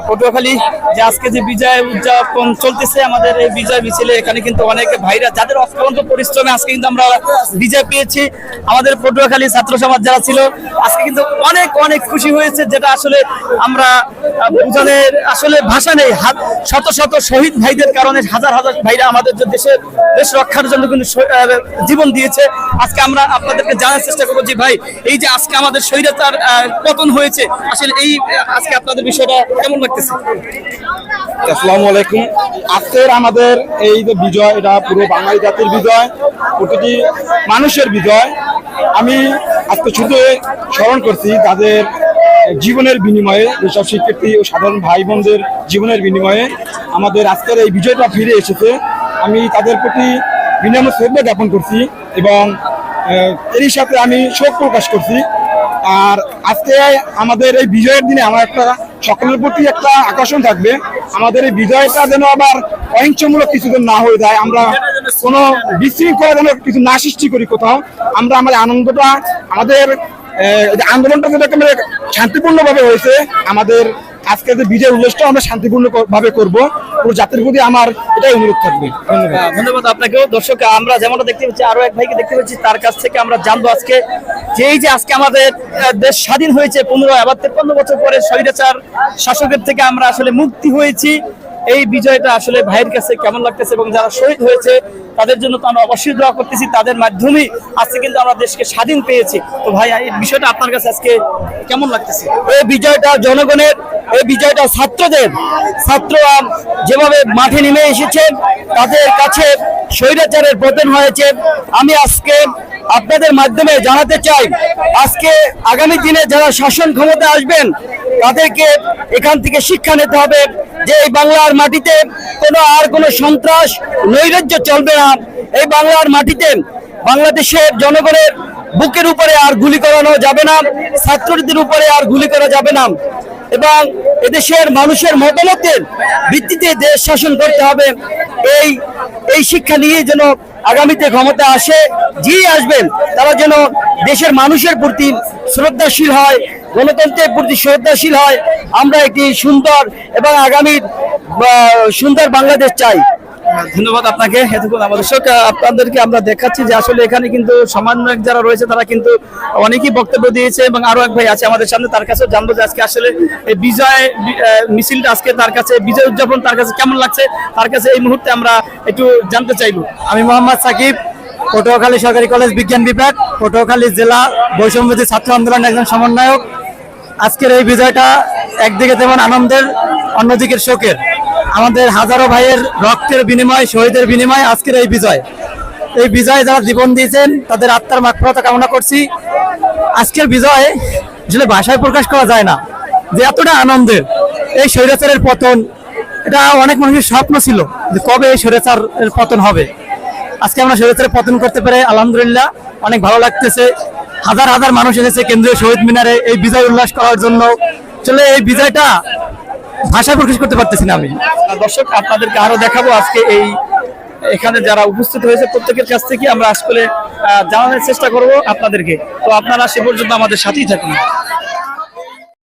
পটুয়াখালী যে আজকে যে বিজয় উদযাপন চলতেছে আমাদের এই বিজয় মিছিলে, এখানে কিন্তু অনেক ভাইরা যাদের অক্লান্ত পরিশ্রমে আজকে কিন্তু আমরা বিজয় পেয়েছি। আমাদের পটুয়াখালী ছাত্র সমাজ যারা ছিল আজকে কিন্তু অনেক অনেক খুশি হয়েছে, যেটা আসলে আমরা বোঝানোর আসলে ভাষা নেই। শত শত শহীদ ভাইদের কারণে হাজার হাজার ভাইরা আমাদের দেশ রক্ষার জন্য কিন্তু জীবন দিয়েছে। আজকে আমরা আপনাদেরকে জানার চেষ্টা করবো যে ভাই, এই যে আজকে আমাদের স্বৈরাচার পতন হয়েছে, আসলে এই আজকে আপনাদের বিষয়টা কেমন লাগতেছে? আসসালামু আলাইকুম। আজকের আমাদের এই যে বিজয়, এটা পুরো বাঙালি জাতির বিজয়, প্রতিটি মানুষের বিজয়। আমি আজকে শুধু স্মরণ করছি তাদের জীবনের বিনিময়ে, যেসব শিক্ষার্থী ও সাধারণ ভাই বোনদের জীবনের বিনিময়ে আমাদের আজকের এই বিজয়টা ফিরে এসেছে। আমি তাদের প্রতি বিনম্র শ্রদ্ধা জ্ঞাপন করছি এবং এরই সাথে আমি শোক প্রকাশ করছি। আর আজকে আমাদের এই বিজয়ের দিনে আমার একটা সকলের প্রতি একটা আকর্ষণ থাকবে, আমাদের এই বিজয়টা যেন আবার অহিংসামূলক কিছু না হয়ে যায়, আমরা কোনো বিশৃঙ্খলা যেন কিছু না সৃষ্টি করি কোথাও। আমরা আমাদের আনন্দটা, আমাদের আন্দোলনটা যেটা শান্তিপূর্ণ ভাবে হয়েছে, আমাদের আজকে যে বিজয় উল্লাসটা আমরা শান্তিপূর্ণ ভাবে করবো। পুরো জাতির প্রতি আমার এটাই অনুরোধ থাকবে। ধন্যবাদ আপনাকেও। দর্শক, আমরা যেমনটা দেখতে পাচ্ছি, আরো এক ভাইকে দেখতে পাচ্ছি, তার কাছ থেকে আমরা জানবো আজকে যে এই যে আজকে আমাদের দেশ স্বাধীন হয়েছে 53 বছর পরে স্বৈরাচার শাসকের থেকে আমরা আসলে মুক্তি হয়েছি, এই বিজয়টা আসলে ভাইয়ের কাছে কেমন লাগতেছে এবং যারা শহীদ হয়েছে তাদের জন্য তো আমরা অবশ্যই দোয়া করতেছি, তাদের মাধ্যমেই আজকে কিন্তু আমরা দেশকে স্বাধীন পেয়েছি। তো ভাই, এই বিষয়টা আপনার কাছে আজকে কেমন লাগতেছে? এই বিজয়টা জনগণের, এই বিজয়টা ছাত্রদের, ছাত্ররা যেভাবে মাঠে নেমে এসেছেন তাদের কাছে স্বৈরাচারের পতন হয়েছে। আমি আজকে আপনাদের মাধ্যমে জানাতে চাই, আজকে আগামী দিনে যারা শাসন ক্ষমতা আসবেন তাদেরকে এখান থেকে শিক্ষা নিতে হবে যে এই বাংলার মাটিতে কোনো সন্ত্রাস নৈরাজ্য চলবে না। এই বাংলার মাটিতে বাংলাদেশের জনগণের বুকের উপরে আর গুলি করানো যাবে না, ছাত্রদের উপরে আর গুলি করা যাবে না এবং এদেশের মানুষের মতামতের ভিত্তিতে দেশ শাসন করতে হবে। এই শিক্ষা নিয়ে যেন আগামীতে ক্ষমতা আসে, যিনি আসবেন তারা যেন দেশের মানুষের প্রতি শ্রদ্ধাশীল হয়, গণতন্ত্রের প্রতি শ্রদ্ধাশীল হয়। আমরা একটি সুন্দর এবং আগামী সুন্দর বাংলাদেশ চাই। ধন্যবাদ আপনাকে। এতক্ষণ আমাদের আপনাদেরকে আমরা দেখাচ্ছি যে আসলে এখানে কিন্তু সমন্বয়ক যারা রয়েছে তারা কিন্তু অনেকেই বক্তব্য দিয়েছে এবং আরো এক ভাই আছে আমাদের সামনে, তার কাছেও জানবো যে আজকে আসলে এই বিজয় মিছিলটা আজকে তার কাছে বিজয় উদযাপন তার কাছে কেমন লাগছে, তার কাছে এই মুহূর্তে আমরা একটু জানতে চাইবো। আমি মোহাম্মদ সাকিব, পটুয়াখালী সরকারি কলেজ বিজ্ঞান বিভাগ, পটুয়াখালী জেলা বৈষম্যবিরোধী ছাত্র আন্দোলন একজন সমন্বয়ক। আজকের এই বিজয়টা একদিকে যেমন আনন্দের, অন্যদিকে শোকের। আমাদের হাজারো ভাইয়ের রক্তের বিনিময়, শহীদের বিনিময় আজকের এই বিজয়। এই বিজয় যারা জীবন দিয়েছেন তাদের আত্মার মাগফিরাত কামনা করছি। আজকের বিজয় আসলে ভাষায় প্রকাশ করা যায় না যে এতটা আনন্দের। এই স্বৈরাচারের পতন, এটা অনেক মানুষের স্বপ্ন ছিল যে কবে এই স্বৈরাচারের পতন হবে। আজকে আমরা স্বৈরাচারের পতন করতে পেরে আলহামদুলিল্লাহ অনেক ভালো লাগতেছে। হাজার হাজার মানুষ এসেছে কেন্দ্রীয় শহীদ মিনারে এই বিজয় উল্লাস করার জন্য। চলে এই বিজয়টা ভাষায় প্রকাশ করতে পারতেছি না আমি। দর্শক, আপনাদেরকে আরো দেখাবো আজকে এখানে যারা উপস্থিত হয়েছে প্রত্যেকের কাছ থেকে আমরা আসলে জানানোর চেষ্টা করব আপনাদেরকে। তো আপনারা সে পর্যন্ত আমাদের সাথেই থাকুন।